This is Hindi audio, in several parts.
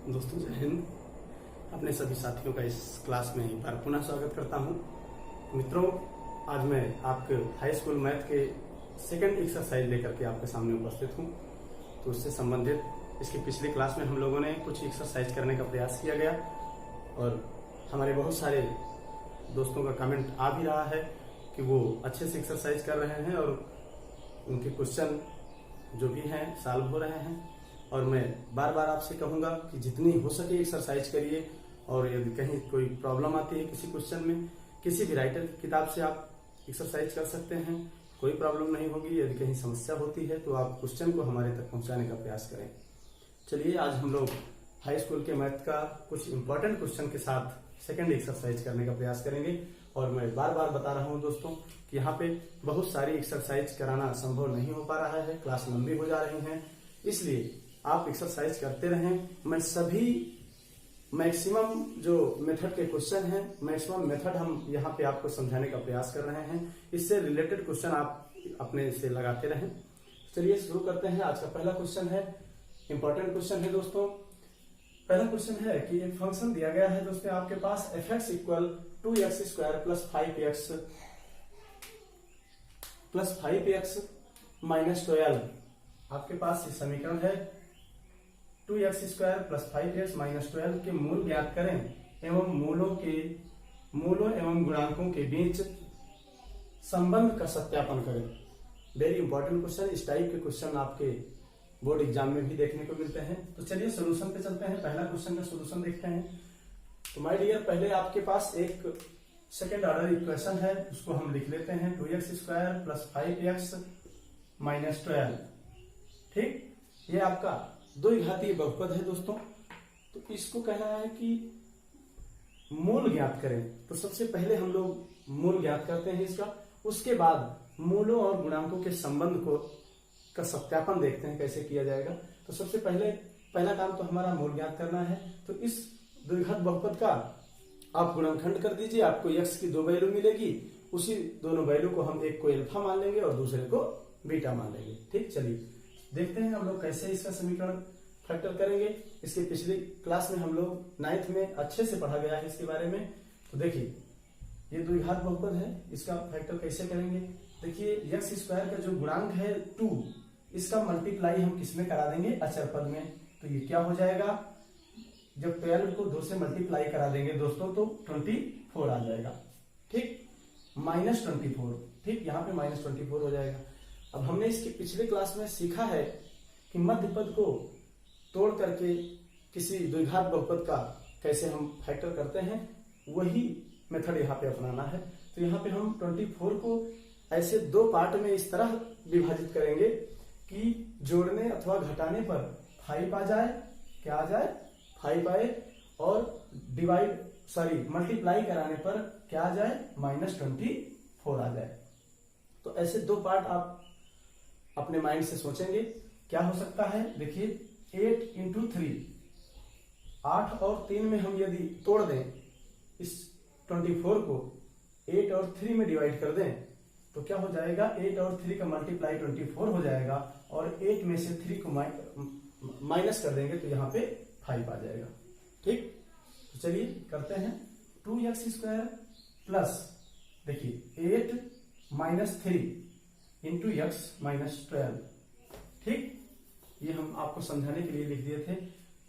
दोस्तों जय हिंद। अपने सभी साथियों का इस क्लास में एक बार पुनः स्वागत करता हूं। मित्रों, आज मैं आपके हाई स्कूल मैथ के सेकंड एक्सरसाइज लेकर के आपके सामने उपस्थित हूं। तो उससे संबंधित इसकी पिछली क्लास में हम लोगों ने कुछ एक्सरसाइज करने का प्रयास किया गया और हमारे बहुत सारे दोस्तों का कमेंट आ भी रहा है कि वो अच्छे से एक्सरसाइज कर रहे हैं और उनके क्वेश्चन जो भी हैं सॉल्व हो रहे हैं। और मैं बार बार आपसे कहूंगा कि जितनी हो सके एक्सरसाइज करिए, और यदि कहीं कोई प्रॉब्लम आती है किसी क्वेश्चन में, किसी भी राइटर की किताब से आप एक्सरसाइज कर सकते हैं, कोई प्रॉब्लम नहीं होगी। यदि कहीं समस्या होती है तो आप क्वेश्चन को हमारे तक पहुंचाने का प्रयास करें। चलिए, आज हम लोग हाई स्कूल के मैथ का कुछ इंपॉर्टेंट क्वेश्चन के साथ सेकेंड एक्सरसाइज करने का प्रयास करेंगे। और मैं बार बार बता रहा हूं दोस्तों कि यहाँ पे बहुत सारी एक्सरसाइज कराना संभव नहीं हो पा रहा है, क्लास लंबी हो जा रही है, इसलिए आप एक्सरसाइज करते रहें। मैं सभी मैक्सिमम जो मेथड के क्वेश्चन हैं, मैक्सिमम मेथड हम यहाँ पे आपको समझाने का प्रयास कर रहे हैं। इससे रिलेटेड क्वेश्चन आप अपने से लगाते रहें। चलिए शुरू करते हैं। आज का पहला क्वेश्चन है, इंपॉर्टेंट क्वेश्चन है दोस्तों। पहला क्वेश्चन है कि एक फंक्शन दिया गया है दोस्तों आपके पास f(x) equal 2x² plus 5x minus 12। आपके पास ये समीकरण है 2x² प्लस 5x माइनस 12 के मूल ज्ञात करें एवं मूलों एवं गुणांकों के बीच संबंध का सत्यापन करें। Very important question. इस टाइप के क्वेश्चन आपके बोर्ड एग्जाम में भी देखने को मिलते हैं। तो चलिए सोल्यूशन पे चलते हैं। पहला क्वेश्चन का सोल्यूशन देखते हैं। तो माय डियर, पहले आपके पास एक सेकेंड ऑर्डर इक्वेशन है, उसको हम लिख लेते हैं 2x² प्लस 5x माइनस 12। ठीक, ये आपका द्विघातीय बहुपद है दोस्तों। तो इसको कह रहा है कि मूल ज्ञात करें। तो सबसे पहले हम लोग मूल ज्ञात करते हैं इसका, उसके बाद मूलों और गुणांकों के संबंध का सत्यापन देखते हैं कैसे किया जाएगा। तो सबसे पहला काम तो हमारा मूल ज्ञात करना है। तो इस द्विघात बहुपद का आप गुणनखंड कर दीजिए, आपको x की 2 वैल्यू मिलेगी। उसी दोनों वैल्यू को हम एक को अल्फा मान लेंगे और दूसरे को बीटा मान लेंगे। ठीक, चलिए देखते हैं हम लोग कैसे इसका समीकरण फैक्टर करेंगे। इसके पिछली क्लास में हम लोग 9th में अच्छे से पढ़ा गया है इसके बारे में। तो देखिए, ये द्विघात बहुपद है, इसका फैक्टर कैसे करेंगे। देखिए, x² का जो गुणांक है 2, इसका मल्टीप्लाई हम किसमें करा देंगे, अचर पद में। तो ये क्या हो जाएगा, जब 12 को 2 से मल्टीप्लाई करा देंगे दोस्तों तो 24 आ जाएगा। ठीक, माइनस 24। ठीक, यहाँ पे माइनस 24 हो जाएगा। अब हमने इसके पिछले क्लास में सीखा है कि मध्य पद को तोड़ करके किसी द्विघात बहुपद का कैसे हम फैक्टर करते हैं, वही मेथड यहाँ पे अपनाना है। तो यहाँ पे हम 24 को ऐसे 2 पार्ट में इस तरह विभाजित करेंगे कि जोड़ने अथवा घटाने पर 5 आ जाए, क्या आ जाए, 5 आए, और मल्टीप्लाई कराने पर क्या आ जाए, माइनस 24 आ जाए। तो ऐसे 2 पार्ट आप अपने माइंड से सोचेंगे क्या हो सकता है। देखिए, 8 इंटू 3, 8 और 3 में हम यदि तोड़ दें इस 24 को, 8 और 3 में डिवाइड कर दें तो क्या हो जाएगा, 8 और 3 का मल्टीप्लाई 24 हो जाएगा, और 8 में से 3 को माइनस कर देंगे तो यहाँ पे 5 आ जाएगा। ठीक, तो चलिए करते हैं। 2x² प्लस, देखिए 8 माइनस 3 इंटू x माइनस 12। ठीक, ये हम आपको समझाने के लिए लिख दिए थे।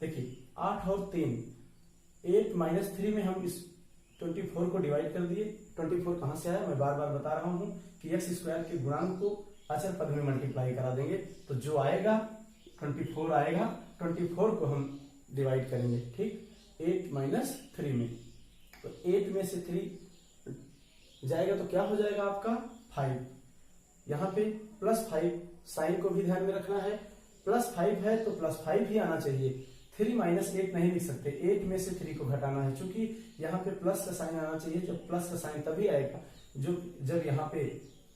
देखिए 8 और 3, 8 माइनस 3 में हम इस 24 को डिवाइड कर दिए। 24 कहां से आया, मैं बार बार बता रहा हूं कि x² के गुणांक को अचर पद में मल्टीप्लाई करा देंगे तो जो आएगा 24 आएगा। 24 को हम डिवाइड करेंगे, ठीक, 8 माइनस 3 में। तो 8 में से 3 जाएगा तो क्या हो जाएगा आपका 5। यहाँ पे प्लस 5, साइन को भी ध्यान में रखना है। प्लस 5 है तो प्लस 5 ही आना चाहिए। 3 माइनस 8 नहीं लिख सकते, 8 में से 3 को घटाना है। चूंकि यहाँ पे प्लस का साइन आना चाहिए, जब प्लस का साइन तभी आएगा जब यहाँ पे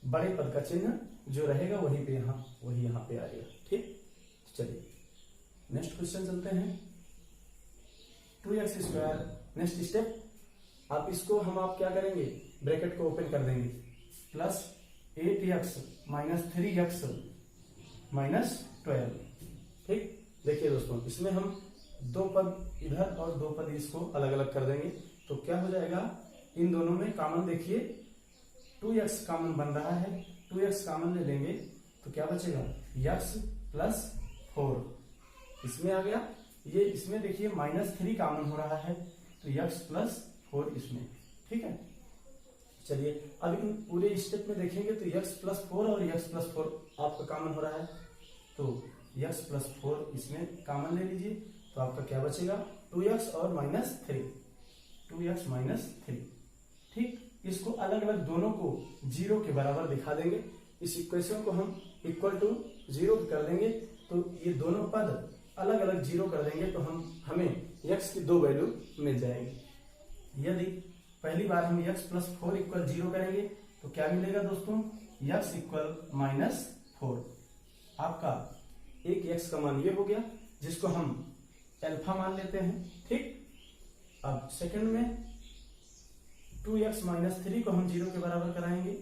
बड़े पद का चिन्ह जो रहेगा वही यहाँ पे आएगा। ठीक, चलिए नेक्स्ट क्वेश्चन चलते हैं। 2x², नेक्स्ट स्टेप आप इसको आप क्या करेंगे, ब्रैकेट को ओपन कर देंगे, plus 8x minus 3x minus 12। ठीक, देखिए दोस्तों, इसमें हम दो पद इधर और दो पद इसको अलग अलग कर देंगे तो क्या हो जाएगा, इन दोनों में कॉमन देखिए 2x कॉमन बन रहा है, 2x कॉमन ले लेंगे तो क्या बचेगा x प्लस 4 इसमें आ गया, ये इसमें देखिए -3 कॉमन हो रहा है तो x प्लस 4 इसमें, ठीक है। चलिए अब इन पूरे स्टेप में देखेंगे तो x प्लस 4 और x प्लस 4 आपका कॉमन हो रहा है तो x प्लस 4 इसमें कॉमन ले लीजिए तो आपका क्या बचेगा 2x और -3, 2x -3, ठीक। इसको अलग अलग दोनों को 0 के बराबर दिखा देंगे, इस इक्वेशन को हम इक्वल टू 0 कर देंगे तो ये दोनों पद अलग अलग 0 कर देंगे तो हमें x की दो वैल्यू मिल जाएगी। यदि पहली बार हम x प्लस 4 इक्वल 0 करेंगे तो क्या मिलेगा दोस्तों, x इक्वल -4, आपका एक x का मान ये हो गया जिसको हम अल्फा मान लेते हैं, ठीक। अब सेकंड में 2x -3 को हम 0 के बराबर कराएंगे,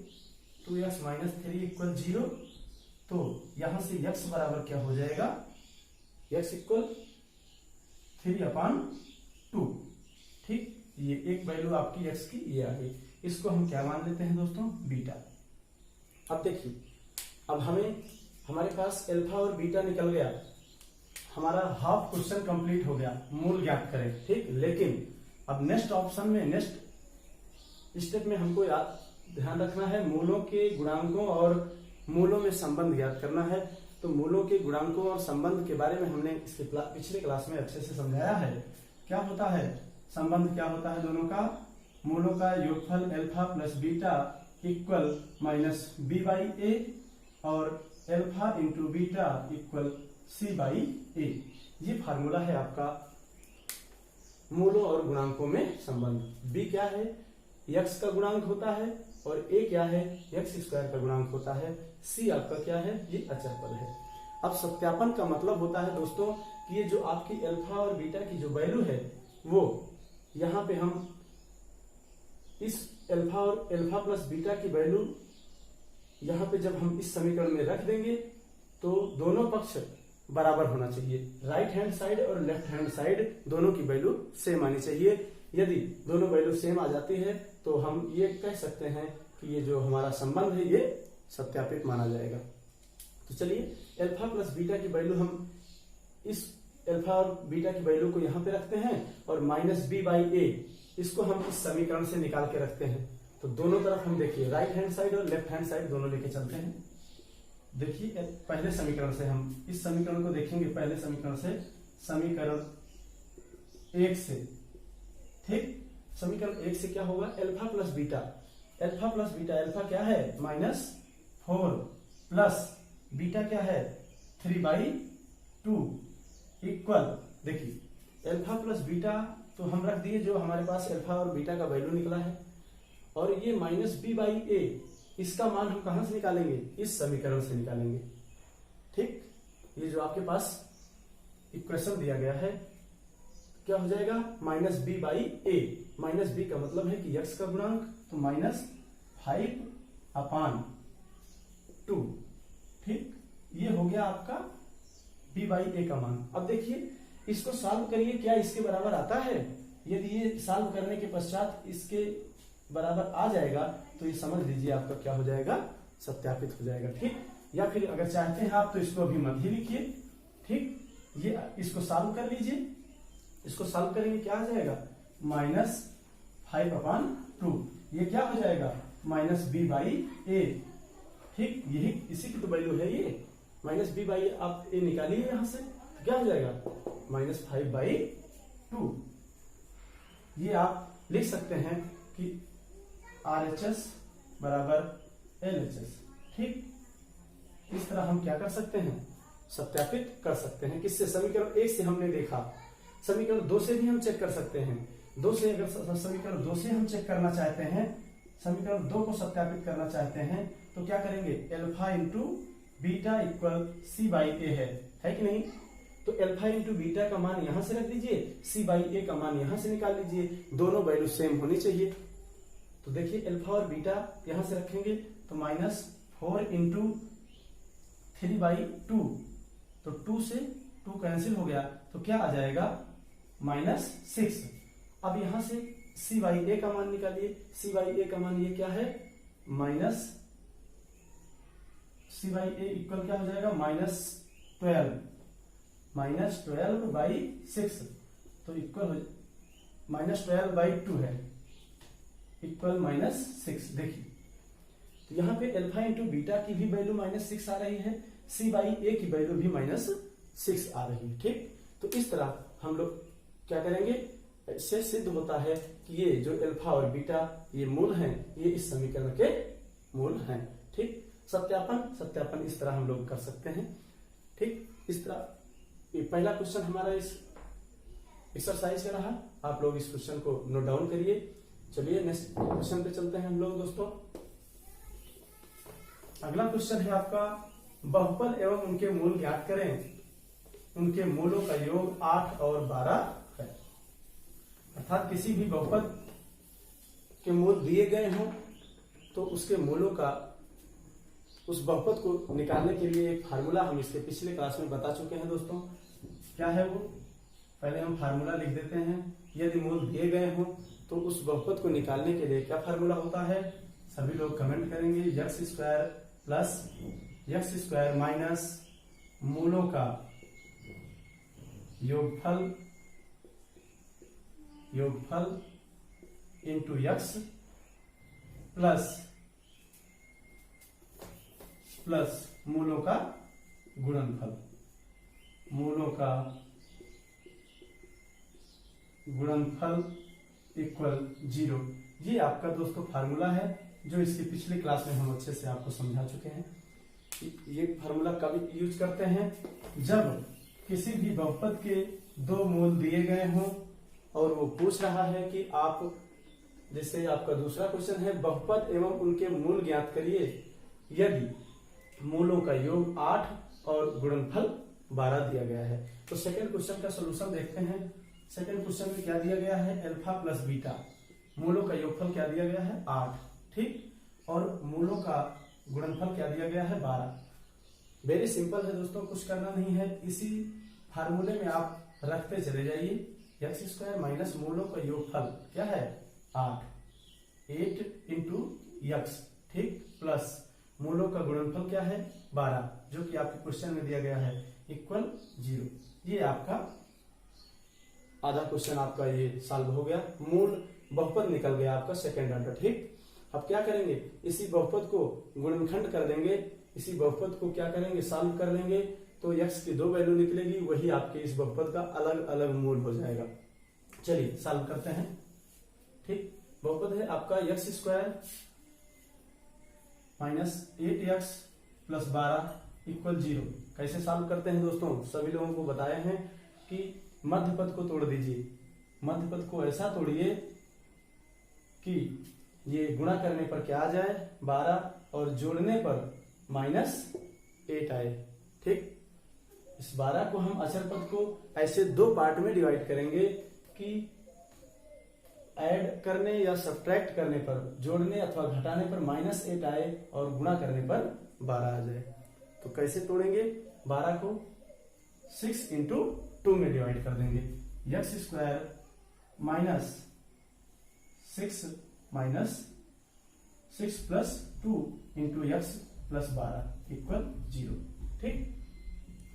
2x -3 इक्वल 0 तो यहां से x बराबर क्या हो जाएगा, x इक्वल 3/2, ठीक। ये एक वैल्यू आपकी x की ये आ गई, इसको हम क्या मान लेते हैं दोस्तों बीटा। अब देखिए अब हमारे पास अल्फा और बीटा निकल गया, हमारा हाफ क्वेश्चन कंप्लीट हो गया, मूल ज्ञात करें, ठीक। लेकिन अब नेक्स्ट ऑप्शन में नेक्स्ट स्टेप में हमको ध्यान रखना है मूलों के गुणांकों और मूलों में संबंध ज्ञात करना है। तो मूलों के गुणांकों और संबंध के बारे में हमने इसके पिछले क्लास में अच्छे से समझाया है। क्या होता है संबंध, क्या होता है दोनों का, मूलों का योगफल alpha plus beta equal -b/a और alpha into beta equal c/a। ये फार्मूला है आपका मूलों और गुणांकों में संबंध। b क्या है, x का गुणांक होता है और a क्या है, x² का गुणांक होता है, c आपका क्या है, ये अचर पद है। अब सत्यापन का मतलब होता है दोस्तों कि ये जो आपकी अल्फा और बीटा की जो वैल्यू है वो यहाँ पे हम इस अल्फा प्लस बीटा की वैल्यू यहाँ पे जब हम इस समीकरण में रख देंगे तो दोनों पक्ष बराबर होना चाहिए, राइट हैंड साइड और लेफ्ट हैंड साइड दोनों की वैल्यू सेम आनी चाहिए। यदि दोनों वैल्यू सेम आ जाती है तो हम ये कह सकते हैं कि ये जो हमारा संबंध है ये सत्यापित माना जाएगा। तो चलिए अल्फा प्लस बीटा की वैल्यू हम इस अल्फा और बीटा की वैल्यू को यहाँ पे रखते हैं और -b/a इसको हम इस समीकरण से निकाल के रखते हैं। तो दोनों तरफ हम देखिए राइट हैंड साइड और लेफ्ट हैंड साइड दोनों लेके चलते हैं। देखिए पहले समीकरण से हम इस समीकरण को देखेंगे, पहले समीकरण से समीकरण 1 से, ठीक। समीकरण 1 से क्या होगा, अल्फा प्लस बीटा, अल्फा क्या है -4 प्लस बीटा क्या है 3/2 इक्वल, देखिए अल्फा प्लस बीटा तो हम रख दिए जो हमारे पास अल्फा और बीटा का वैल्यू निकला है और ये -b/a इसका मान हम कहां से निकालेंगे, इस समीकरण से निकालेंगे, ठीक। ये जो आपके पास इक्वेशन दिया गया है क्या हो जाएगा -b/a, -b का मतलब है कि x का गुणांक तो -5/2, ठीक। ये हो गया आपका b/a का मान। अब देखिए इसको सॉल्व करिए, क्या इसके बराबर आता है, यदि ये सॉल्व करने के पश्चात इसके बराबर आ जाएगा तो ये समझ लीजिए आपका क्या हो जाएगा, सत्यापित हो जाएगा, ठीक। या फिर अगर चाहते हैं आप तो इसको अभी मत ही लिखिए, ठीक। ये इसको सॉल्व कर लीजिए, इसको सॉल्व करेंगे क्या आ जाएगा -5/2, ये क्या हो जाएगा -b/a, ठीक। यही इसी की तो वैल्यू है ये, -b/a आप a निकालिए यहां से तो क्या हो जाएगा -5/2। ये आप लिख सकते हैं कि RHS बराबर LHS, ठीक। इस तरह हम क्या कर सकते हैं, सत्यापित कर सकते हैं। किससे, समीकरण 1 से हमने देखा, समीकरण 2 से भी हम चेक कर सकते हैं। 2 से अगर समीकरण 2 से हम चेक करना चाहते हैं, समीकरण 2 को सत्यापित करना चाहते हैं तो क्या करेंगे, alpha into beta equal c/a है कि नहीं। तो अल्फा इंटू बीटा का मान यहां से रख दीजिए, c/a का मान यहां से निकाल लीजिए, दोनों वैल्यू सेम होनी चाहिए। तो देखिए अल्फा और बीटा यहां से रखेंगे तो -4 इंटू 3/2, तो 2 से 2 कैंसिल हो गया तो क्या आ जाएगा -6। अब यहां से सी बाई ए का मान निकालिए। सी बाई ए का मान ये क्या है, सी बाई ए इक्वल क्या हो जाएगा, -12/6, तो इक्वल -12/2 है, इक्वल -6। देखिए तो यहाँ पे अल्फा इंटू बीटा की भी वैल्यू -6 आ रही है, सी बाई ए की वैल्यू भी -6 आ रही है। ठीक, तो इस तरह हम लोग क्या करेंगे, इससे सिद्ध होता है कि ये जो अल्फा और बीटा ये मूल हैं, ये इस समीकरण के मूल हैं। ठीक, सत्यापन इस तरह हम लोग कर सकते हैं। ठीक, इस तरह ये पहला क्वेश्चन हमारा इस एक्सरसाइज का रहा। आप लोग इस क्वेश्चन को नोट डाउन करिए। चलिए नेक्स्ट क्वेश्चन पे चलते हैं हम लोग दोस्तों। अगला क्वेश्चन है आपका, बहुपद एवं उनके मूल ज्ञात करें। उनके मूलों का योग 8 और 12 है। अर्थात किसी भी बहुपद के मूल दिए गए हों तो उसके मूलों का, उस बहुपद को निकालने के लिए एक फार्मूला हम इसके पिछले क्लास में बता चुके हैं दोस्तों। क्या है वो, पहले हम फार्मूला लिख देते हैं। यदि मूल दिए गए हों तो उस बहुपद को निकालने के लिए क्या फार्मूला होता है, सभी लोग कमेंट करेंगे। x² प्लस x² माइनस मूलों का योगफल इंटू x प्लस मूलों का गुणनफल, इक्वल 0। ये आपका दोस्तों फार्मूला है जो इसके पिछले क्लास में हम अच्छे से आपको समझा चुके हैं। ये फार्मूला कब यूज करते हैं, जब किसी भी बहुपद के दो मूल दिए गए हों और वो पूछ रहा है कि आप, जैसे आपका दूसरा क्वेश्चन है, बहुपद एवं उनके मूल ज्ञात करिए यदि मूलों का योग 8 और गुणनफल 12 दिया गया है। तो सेकंड क्वेश्चन का सॉल्यूशन देखते हैं। सेकंड क्वेश्चन में क्या दिया गया है, अल्फा प्लस बीटा, मूलों का योगफल क्या दिया गया है 8, ठीक, और मूलों का गुणनफल क्या दिया गया है 12। वेरी सिंपल है दोस्तों, कुछ करना नहीं है। इसी फार्मूले में आप रखते चले जाइए। x² माइनस मूलों का योगफल क्या है 8 इंटू x, ठीक, प्लस मूलों का गुणनफल क्या है 12, जो कि आपके क्वेश्चन में दिया गया है, इक्वल 0। ये आपका आधा क्वेश्चन आपका ये सॉल्व हो गया। मूल बहुपद निकल गया आपका सेकेंड ऑर्डर। ठीक, अब क्या करेंगे, इसी बहुपद को गुणनखंड कर देंगे, इसी बहुपद को क्या करेंगे, सॉल्व कर लेंगे, तो x की 2 वैल्यू निकलेगी, वही आपके इस बहुपद का अलग अलग मूल हो जाएगा। चलिए सॉल्व करते हैं। ठीक, बहुपद है आपका x² minus 8x plus 12 equal 0। कैसे सॉल्व करते हैं दोस्तों, सभी लोगों को बताए हैं कि मध्य पद को तोड़ दीजिए। मध्य पद को ऐसा तोड़िए कि ये गुणा करने पर क्या आ जाए 12 और जोड़ने पर -8 आए। ठीक, इस 12 को हम अचर पद को ऐसे 2 पार्ट में डिवाइड करेंगे कि ऐड करने या सब्ट्रैक्ट करने पर, जोड़ने अथवा घटाने पर -8 आए और गुणा करने पर 12 आ जाए। तो कैसे तोड़ेंगे, 12 को 6 इंटू 2 में डिवाइड कर देंगे। x² minus 6 plus 2 into x plus 12 equal 0। ठीक,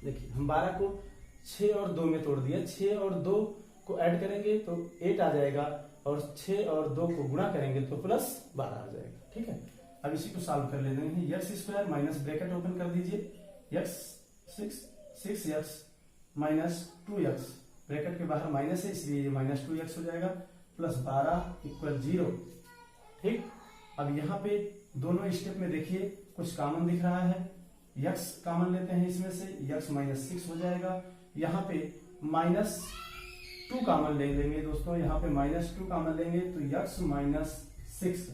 देखिए हम 12 को 6 और 2 में तोड़ दिया। 6 और 2 को ऐड करेंगे तो 8 आ जाएगा और 6 और 2 को गुणा करेंगे तो प्लस 12 आ जाएगा। ठीक है, अब इसी को सॉल्व कर लेते हैं। x² माइनस ब्रैकेट ओपन कर दीजिए, 6x माइनस 2x, ब्रैकेट के बाहर माइनस है इसलिए ये -2x हो जाएगा, प्लस 12 इक्वल 0। ठीक, अब यहाँ पे दोनों स्टेप में देखिए कुछ कॉमन दिख रहा है, x कॉमन लेते हैं इसमें से, x -6 हो जाएगा। यहाँ पे -2 कॉमन ले लेंगे दोस्तों, यहाँ पे -2 कॉमन लेंगे तो x -6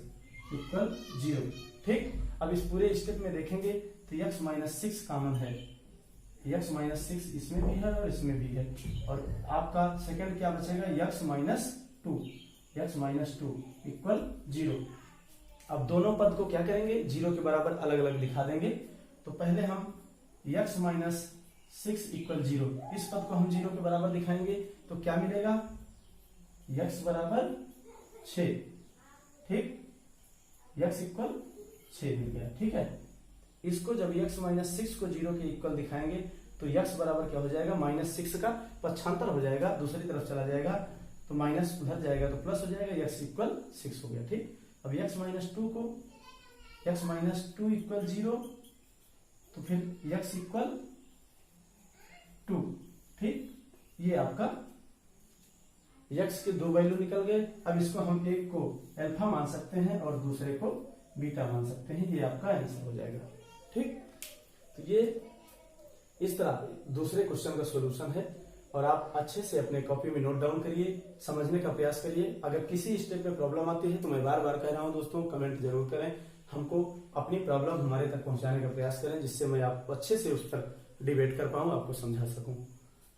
इक्वल 0। ठीक, अब इस पूरे स्टेप में देखेंगे तो x -6 कॉमन है, x -6 इसमें भी है और इसमें भी है, और आपका सेकंड क्या बचेगा x -2 इक्वल 0। अब दोनों पद को क्या करेंगे, 0 के बराबर अलग अलग दिखा देंगे। तो पहले हम x 6 इक्वल 0। इस पद को हम 0 के बराबर दिखाएंगे तो क्या मिलेगा, x बराबर 6। ठीक, x इक्वल 6 मिल गया। ठीक है, इसको जब x माइनस 6 को 0 के इक्वल दिखाएंगे तो x बराबर क्या हो जाएगा, -6 का पक्षांतर हो जाएगा, दूसरी तरफ चला जाएगा तो माइनस उधर जाएगा तो प्लस हो जाएगा, x इक्वल 6 हो गया। ठीक, अब x माइनस 2 को x माइनस 2 इक्वल 0 तो फिर x इक्वल 2। ठीक, ये आपका x के दो वैल्यू निकल गए। अब इसको हम एक को अल्फा मान सकते हैं और दूसरे को बीटा मान सकते हैं, ये आपका आंसर हो जाएगा। ठीक, तो ये इस तरह दूसरे क्वेश्चन का सॉल्यूशन है और आप अच्छे से अपने कॉपी में नोट डाउन करिए, समझने का प्रयास करिए। अगर किसी स्टेप में प्रॉब्लम आती है तो मैं बार बार कह रहा हूं दोस्तों, कमेंट जरूर करें, हमको अपनी प्रॉब्लम हमारे तक पहुंचाने का प्रयास करें, जिससे मैं आपको अच्छे से उस पर डिबेट कर पाऊं, आपको समझा सकूं।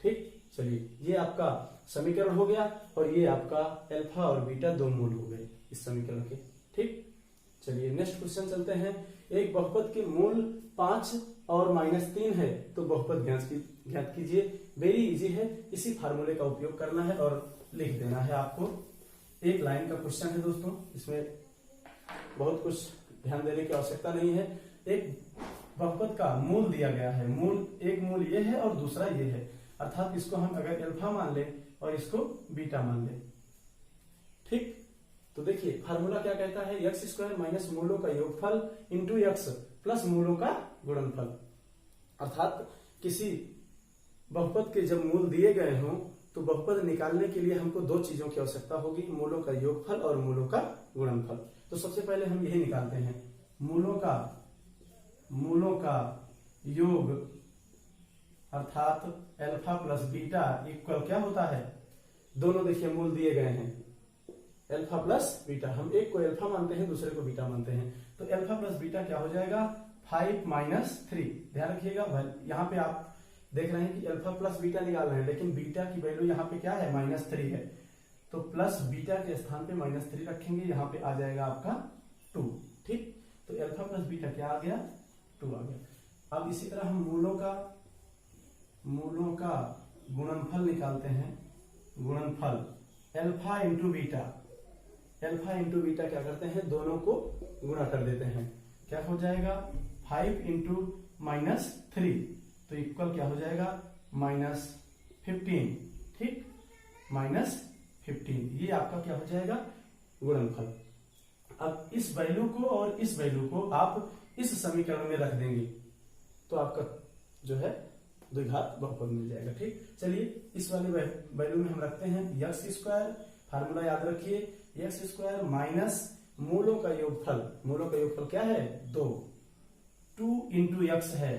ठीक, चलिए ये आपका समीकरण हो गया और ये आपका अल्फा और बीटा दो मूल हो गए इस समीकरण के। ठीक, चलिए नेक्स्ट क्वेश्चन चलते हैं। एक बहुपद के मूल 5 और -3 है तो बहुपद ज्ञात कीजिए। वेरी इजी है, इसी फार्मूले का उपयोग करना है और लिख देना है आपको। एक लाइन का क्वेश्चन है दोस्तों, इसमें बहुत कुछ ध्यान देने की आवश्यकता नहीं है। एक बहुपद का मूल दिया गया है, एक मूल ये है और दूसरा ये है, अर्थात इसको हम अगर अल्फा मान ले और इसको बीटा मान ले। ठीक, तो देखिए फार्मूला क्या कहता है, x स्क्वायर माइनस मूलों का योगफल इंटू x प्लस मूलों का गुणनफल। अर्थात किसी बहुपद के जब मूल दिए गए हों तो बहुपद निकालने के लिए हमको दो चीजों की आवश्यकता होगी, मूलों का योगफल और मूलों का गुणनफल। तो सबसे पहले हम यही निकालते हैं, मूलों का योग अर्थात अल्फा प्लस बीटा इक्वल क्या होता है, दोनों देखिए मूल दिए गए हैं अल्फा प्लस बीटा, हम एक को अल्फा मानते हैं दूसरे को बीटा मानते हैं, तो अल्फा प्लस बीटा क्या हो जाएगा 5 - 3। ध्यान रखिएगा, यहाँ पे आप देख रहे हैं कि अल्फा प्लस बीटा निकाल रहे हैं, लेकिन बीटा की वैल्यू यहाँ पे क्या है -3 है, तो प्लस बीटा के स्थान पे -3 रखेंगे, यहाँ पे आ जाएगा आपका 2। ठीक, तो अल्फा प्लस बीटा क्या आ गया, 2 आ गया। अब इसी तरह हम मूलों का गुणनफल निकालते हैं, गुणनफल अल्फा इंटू बीटा क्या करते हैं, दोनों को गुणा कर देते हैं, क्या हो जाएगा 5 इंटू -3 तो इक्वल क्या हो जाएगा -15। ठीक, -15 ये आपका क्या हो जाएगा गुणनफल। अब इस वैल्यू को और इस वैल्यू को आप इस समीकरण में रख देंगे तो आपका जो है द्विघात बहुपद मिल जाएगा। ठीक, चलिए इस वाले वैल्यू में हम रखते हैं x स्क्वायर, फार्मूला याद रखिए, x स्क्वायर माइनस मूलों का योगफल क्या है 2 इंटू x है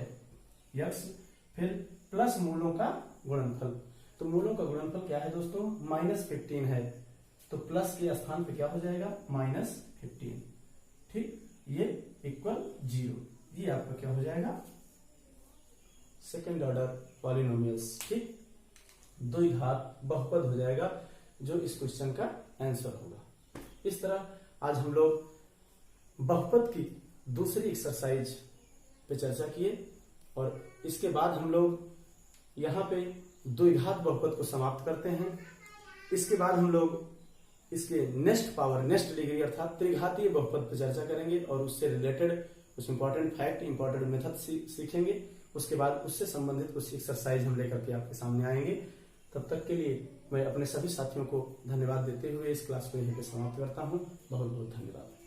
x, फिर प्लस मूलों का गुणनफल, तो मूलों का गुणनफल क्या है दोस्तों -15 है, तो प्लस के स्थान पे क्या हो जाएगा -15। ठीक, ये इक्वल 0, ये आपका क्या हो जाएगा सेकेंड ऑर्डर पॉलिनोमियल्स। ठीक, द्विघात बहुपद हो जाएगा जो इस क्वेश्चन का आंसर होगा। इस तरह आज हम लोग बहुपद की दूसरी एक्सरसाइज पे चर्चा किए और इसके बाद हम लोग यहाँ पे द्विघात बहुपद को समाप्त करते हैं। इसके बाद हम लोग इसके नेक्स्ट डिग्री अर्थात त्रिघातीय बहुपद पर चर्चा करेंगे और उससे रिलेटेड कुछ इंपॉर्टेंट फैक्ट, इंपॉर्टेंट मेथड सीखेंगे। उसके बाद उससे संबंधित कुछ एक्सरसाइज हम लेकर के आपके सामने आएंगे। तब तक के लिए मैं अपने सभी साथियों को धन्यवाद देते हुए इस क्लास को यहीं पे समाप्त करता हूँ। बहुत बहुत धन्यवाद।